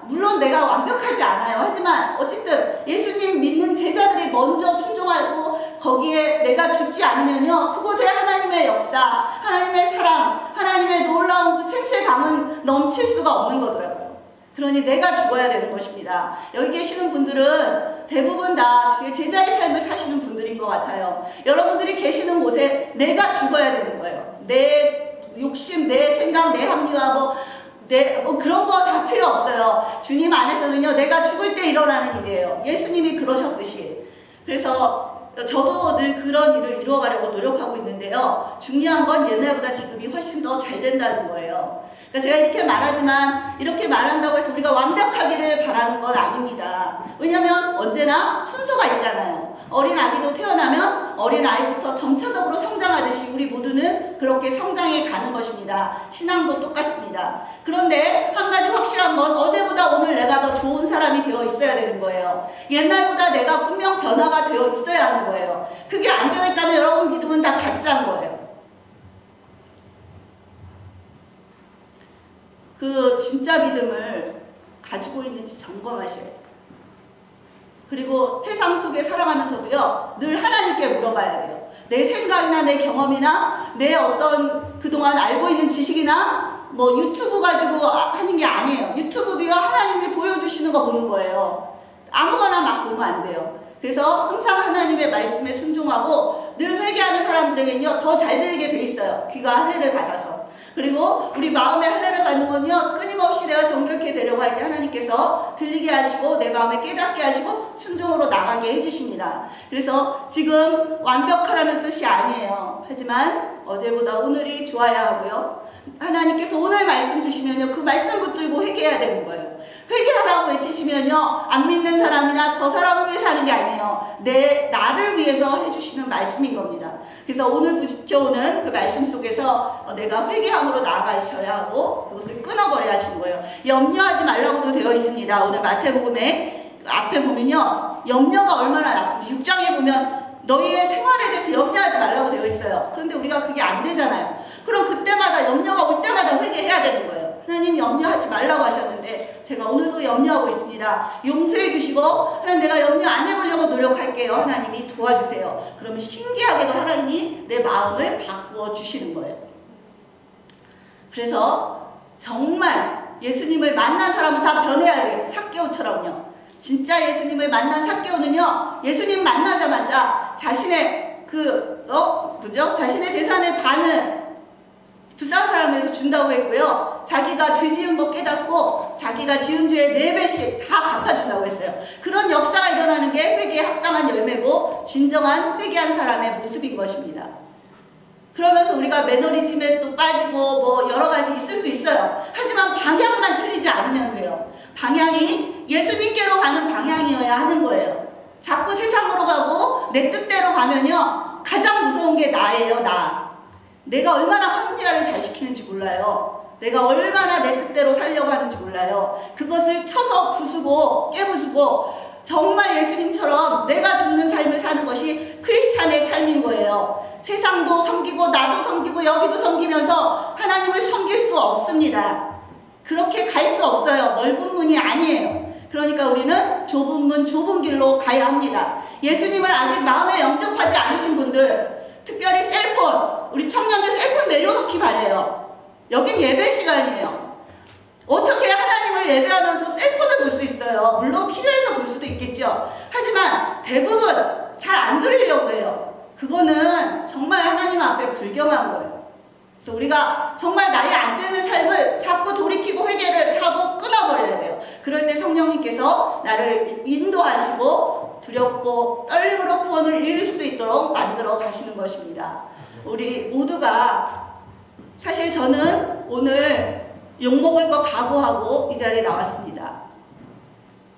물론 내가 완벽하지 않아요. 하지만 어쨌든 예수님 믿는 제자들이 먼저 순종하고 거기에 내가 죽지 않으면요. 그곳에 하나님의 역사, 하나님의 사랑, 하나님의 놀라운 그 생수의 강은 넘칠 수가 없는 거더라고요. 그러니 내가 죽어야 되는 것입니다. 여기 계시는 분들은 대부분 다 주의 제자의 삶을 사시는 분들인 것 같아요. 여러분들이 계시는 곳에 내가 죽어야 되는 거예요. 내 욕심, 내 생각, 내 합리화 뭐 그런 거 다 필요 없어요. 주님 안에서는요. 내가 죽을 때 일어나는 일이에요. 예수님이 그러셨듯이. 그래서 저도 늘 그런 일을 이루어가려고 노력하고 있는데요. 중요한 건 옛날보다 지금이 훨씬 더 잘 된다는 거예요. 그러니까 제가 이렇게 말하지만 이렇게 말한다고 해서 우리가 완벽하기를 바라는 건 아닙니다. 왜냐하면 언제나 순서가 있잖아요. 어린 아기도 태어나면 어린 아이부터 점차적으로 성장하듯이 우리 모두는 그렇게 성장해 가는 것입니다. 신앙도 똑같습니다. 그런데 한 가지 확실한 건 어제보다 오늘 내가 더 좋은 사람이 되어 있어야 되는 거예요. 옛날보다 내가 분명 변화가 되어 있어야 하는 거예요. 그게 안 되어 있다면 여러분 믿음은 다 가짜인 거예요. 그 진짜 믿음을 가지고 있는지 점검하셔야 돼요. 그리고 세상 속에 살아가면서도요. 늘 하나님께 물어봐야 돼요. 내 생각이나 내 경험이나 내 어떤 그동안 알고 있는 지식이나 뭐 유튜브 가지고 하는 게 아니에요. 유튜브도요. 하나님이 보여주시는 거 보는 거예요. 아무거나 막 보면 안 돼요. 그래서 항상 하나님의 말씀에 순종하고 늘 회개하는 사람들에게는요. 더 잘 들리게 돼 있어요. 귀가 할례를 받아서. 그리고 우리 마음에 할례를 받는 건요. 끊임없이 내가 정결케 되려고 할 때 하나님께서 들리게 하시고 내 마음에 깨닫게 하시고 순종으로 나가게 해주십니다. 그래서 지금 완벽하라는 뜻이 아니에요. 하지만 어제보다 오늘이 좋아야 하고요. 하나님께서 오늘 말씀 주시면요. 그 말씀 붙들고 회개해야 되는 거예요. 회개하라고 외치시면요. 안 믿는 사람이나 저 사람을 위해서 하는 게 아니에요. 나를 위해서 해주시는 말씀인 겁니다. 그래서 오늘 붙여오는 그 말씀 속에서 내가 회개함으로 나아가셔야 하고 그것을 끊어버려야 하시는 거예요. 염려하지 말라고도 되어 있습니다. 오늘 마태복음에 앞에 보면요. 염려가 얼마나 나쁜지 6장에 보면 너희의 생활에 대해서 염려하지 말라고 되어 있어요. 그런데 우리가 그게 안 되잖아요. 그럼 그때마다 염려가 올 때마다 회개해야 되는 거예요. 하나님 염려하지 말라고 하셨는데 제가 오늘도 염려하고 있습니다. 용서해 주시고 하나님 내가 염려 안 해보려고 노력할게요. 하나님이 도와주세요. 그러면 신기하게도 하나님이 내 마음을 바꾸어 주시는 거예요. 그래서 정말 예수님을 만난 사람은 다 변해야 돼요. 삭개오처럼요. 진짜 예수님을 만난 삭개오는요. 예수님 만나자마자 자신의 자신의 재산의 반을 불쌍한 사람에서 준다고 했고요. 자기가 죄 지은 거 깨닫고 자기가 지은 죄의 4배씩 다 갚아준다고 했어요. 그런 역사가 일어나는 게 회개에 합당한 열매고 진정한 회개한 사람의 모습인 것입니다. 그러면서 우리가 매너리즘에 또 빠지고 뭐 여러 가지 있을 수 있어요. 하지만 방향만 틀리지 않으면 돼요. 방향이 예수님께로 가는 방향이어야 하는 거예요. 자꾸 세상으로 가고 내 뜻대로 가면요, 가장 무서운 게 나예요. 내가 얼마나 합리화를 잘 시키는지 몰라요. 내가 얼마나 내 뜻대로 살려고 하는지 몰라요. 그것을 쳐서 부수고 깨부수고 정말 예수님처럼 내가 죽는 삶을 사는 것이 크리스찬의 삶인 거예요. 세상도 섬기고 나도 섬기고 여기도 섬기면서 하나님을 섬길 수 없습니다. 그렇게 갈 수 없어요. 넓은 문이 아니에요. 그러니까 우리는 좁은 문, 좁은 길로 가야 합니다. 예수님을 아직 마음에 영접하지 않으신 분들, 특별히 셀폰, 우리 청년들 셀폰 내려놓기 바래요. 여긴 예배 시간이에요. 어떻게 하나님을 예배하면서 셀폰을 볼 수 있어요? 물론 필요해서 볼 수도 있겠죠. 하지만 대부분 잘 안 들으려고 해요. 그거는 정말 하나님 앞에 불경한 거예요. 그래서 우리가 정말 나의 안 되는 삶을 자꾸 돌이키고 회개를 하고 끊어버려야 돼요. 그럴 때 성령님께서 나를 인도하시고 두렵고 떨림으로 구원을 이룰 수 있도록 만들어 가시는 것입니다. 우리 모두가, 사실 저는 오늘 욕먹을 거 각오하고 이 자리에 나왔습니다.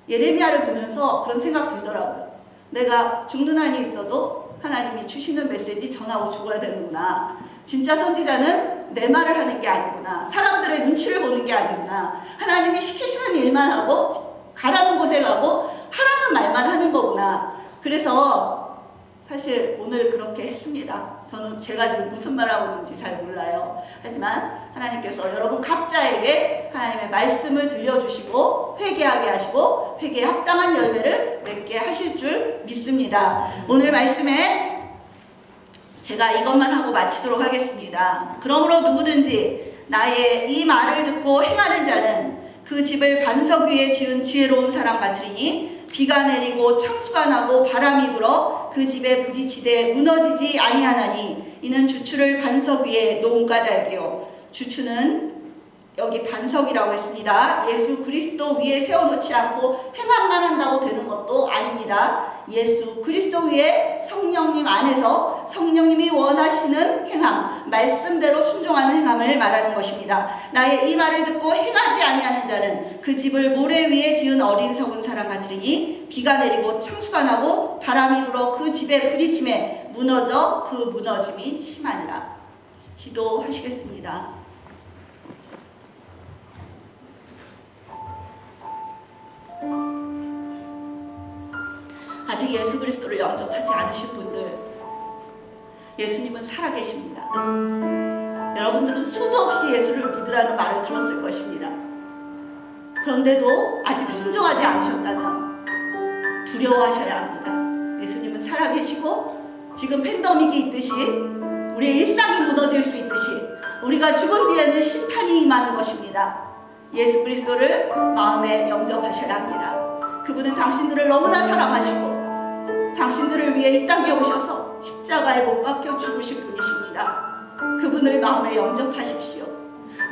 예레미야를 보면서 그런 생각 들더라고요. 내가 죽는 한이 있어도 하나님이 주시는 메시지 전하고 죽어야 되는구나. 진짜 선지자는 내 말을 하는 게 아니구나. 사람들의 눈치를 보는 게 아니구나. 하나님이 시키시는 일만 하고 가라는 곳에 가고 하라는 말만 하는 거구나. 그래서 사실 오늘 그렇게 했습니다. 저는 제가 지금 무슨 말 하고 있는지 잘 몰라요. 하지만 하나님께서 여러분 각자에게 하나님의 말씀을 들려주시고 회개하게 하시고 회개에 합당한 열매를 맺게 하실 줄 믿습니다. 오늘 말씀에 제가 이것만 하고 마치도록 하겠습니다. 그러므로 누구든지 나의 이 말을 듣고 행하는 자는 그 집을 반석 위에 지은 지혜로운 사람 같으리니 비가 내리고 창수가 나고 바람이 불어 그 집에 부딪히되 무너지지 아니하나니 이는 주추를 반석 위에 놓은 까닭이요. 주추는 여기 반석이라고 했습니다. 예수 그리스도 위에 세워놓지 않고 행함만 한다고 되는 것도 아닙니다. 예수 그리스도 위에 성령님 안에서 성령님이 원하시는 행함, 말씀대로 순종하는 행함을 말하는 것입니다. 나의 이 말을 듣고 행하지 아니하는 자는 그 집을 모래 위에 지은 어린 석은 사람 같으리니 비가 내리고 창수가 나고 바람이 불어 그 집에 부딪힘에 무너져 그 무너짐이 심하니라. 기도하시겠습니다. 아직 예수 그리스도를 영접하지 않으신 분들, 예수님은 살아계십니다. 여러분들은 수도 없이 예수를 믿으라는 말을 들었을 것입니다. 그런데도 아직 순종하지 않으셨다면 두려워하셔야 합니다. 예수님은 살아계시고 지금 팬데믹이 있듯이 우리의 일상이 무너질 수 있듯이 우리가 죽은 뒤에는 심판이 임하는 것입니다. 예수 그리스도를 마음에 영접하셔야 합니다. 그분은 당신들을 너무나 사랑하시고 당신들을 위해 이 땅에 오셔서 십자가에 못 박혀 죽으신 분이십니다. 그분을 마음에 영접하십시오.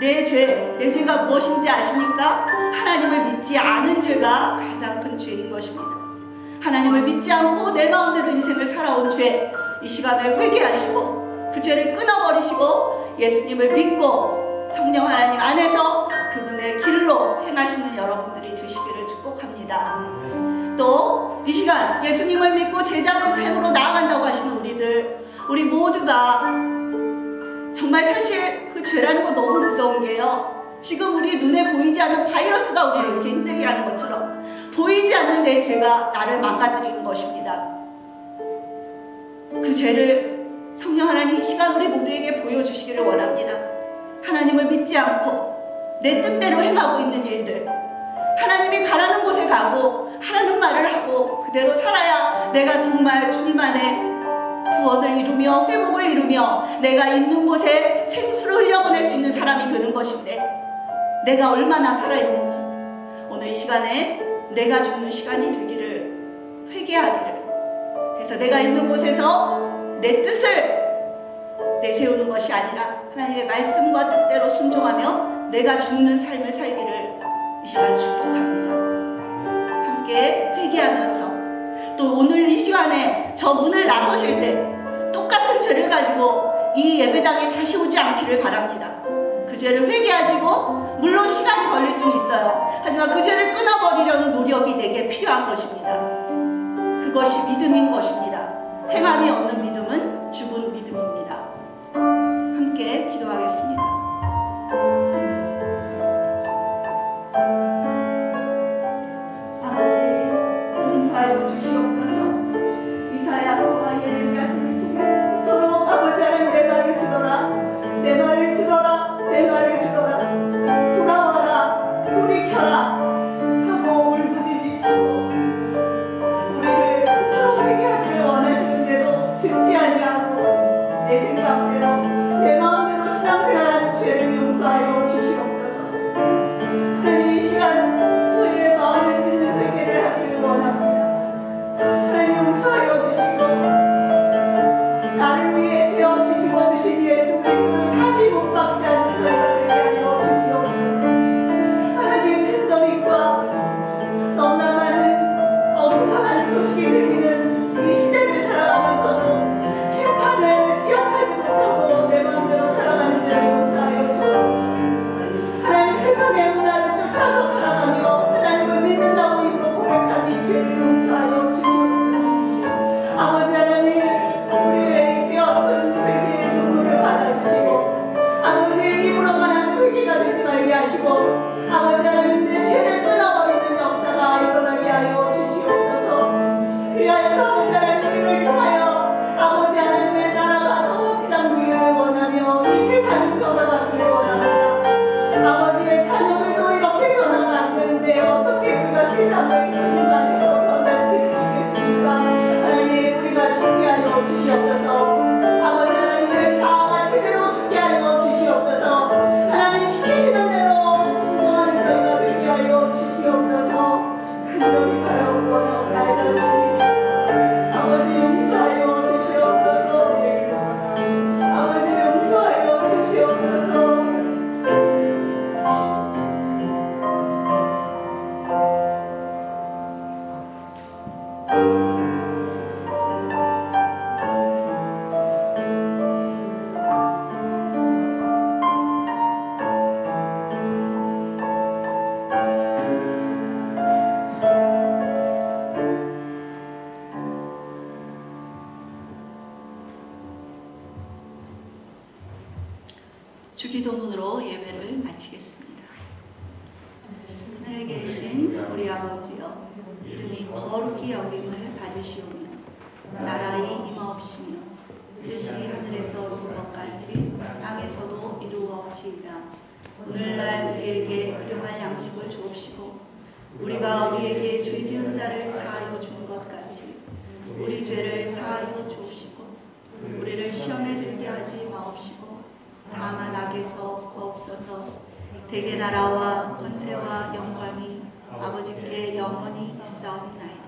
내 죄가 무엇인지 아십니까? 하나님을 믿지 않은 죄가 가장 큰 죄인 것입니다. 하나님을 믿지 않고 내 마음대로 인생을 살아온 죄, 이 시간을 회개하시고 그 죄를 끊어버리시고 예수님을 믿고 성령 하나님 안에서 그분의 길로 행하시는 여러분들이 되시기를 축복합니다. 또 이 시간 예수님을 믿고 제자된 삶으로 나아간다고 하시는 우리 모두가 정말 사실 그 죄라는 건 너무 무서운 게요, 지금 우리 눈에 보이지 않는 바이러스가 우리를 이렇게 힘들게 하는 것처럼 보이지 않는 내 죄가 나를 망가뜨리는 것입니다. 그 죄를 성령 하나님 이 시간 우리 모두에게 보여주시기를 원합니다. 하나님을 믿지 않고 내 뜻대로 행하고 있는 일들, 하나님이 가라는 곳에 가고 하라는 말을 하고 그대로 살아야 내가 정말 주님 안에 구원을 이루며 회복을 이루며 내가 있는 곳에 생수를 흘려보낼 수 있는 사람이 되는 것인데, 내가 얼마나 살아있는지 오늘 이 시간에 내가 죽는 시간이 되기를 회개하기를, 그래서 내가 있는 곳에서 내 뜻을 내세우는 것이 아니라 하나님의 말씀과 뜻대로 순종하며 내가 죽는 삶을 살기를 이 시간 축복합니다. 함께 회개하면서 또 오늘 이 시간에 저 문을 나서실 때 똑같은 죄를 가지고 이 예배당에 다시 오지 않기를 바랍니다. 그 죄를 회개하시고 물론 시간이 걸릴 수는 있어요. 하지만 그 죄를 끊어버리려는 노력이 내게 필요한 것입니다. 그것이 믿음인 것입니다. 행함이 없는 믿음은 죽은 믿음입니다. 함께 기도하겠습니다. 아버지, 용서하여 주시옵소서. 이사야서와 예레미야서를 통해 그토록 아버지 하나님 내 말을 들어라, 내 말을 들어라, 내 말을 들어라, 돌아와라, 돌이켜라 하고 울부짖으시고 우리를 그토록 회개하기를 원하시는데도 듣지 아니하고 내 생각대로 내 마음대로 신앙생활하는 죄를 용서하여 주시옵소서. 하나님, 이 시간 저희의 마음에 짓는 회개를 하기를 원합니다. 하나님, 용서하여 주시고 나를 위해 죄 없이 죽어주신 예수 그리스도를 다시 못 박지 않는 저희가 되게 하여 주시옵소서. 하나님, 팬데믹과 너무나 많은 어수선한 소식이 들리는 이 시대를 살아가면서도 심판을 기억하지 못하고 내 마음대로 살아가는 자를 용서하여 주옵소서. 하나님, 세상의 문화를 쫓아서 살아가며 하나님을 믿는다고 입으로 고백하는 이 죄를 용서하여 주시옵소서. 아버지 하나님, 우리의 뼈아픈 회개의 눈물을 받아주시고 아버지의 입으로만 하는 회개가 되지 말게 하시고 아버지 하나님, 내 죄를 끊어버리는 역사가 일어나게 하여 주시옵소서. 그리하여서 아버지 하나님, 우리를 통하여 아버지 하나님의 나라가 더 확장되기를 원하며 이 세상이 변화받기를 원합니다. 아버지의 자녀들도 이렇게 변화가 안 되는데 어떻게 우리가 세상을 주님 안에서 변화시킬 수 있겠습니까? 하나님, 우리가 준비하여 주시옵소서. 아버지 하나님의 자아가 제대로 준비하여 주시옵소서. 하나님, 시키시는 대로 순종하는 저희가 되게 하여 주시옵소서. 간절히 바라옵나이다. 주님, 아버지 용서하여 주시옵소서. 아버지 용서하여 주시옵소서. 주기도문으로 예배를 마치겠습니다. 하늘에 계신 우리 아버지여, 이름이 거룩히 여김을 받으시오며 나라의 임하옵시며 뜻이 하늘에서 이룬 것 같이 땅에서도 이루어지이다. 오늘날 우리에게 일용할 양식을 주옵시고 우리가 우리에게 죄 지은 자를 사하여 준 것 같이 우리 죄를 사하여 주옵시고 우리를 시험에 들게 하지 마옵시고 다만 악에서 구하옵소서. 대개 나라와 권세와 영광이 아버지께 영원히 있사옵나이다.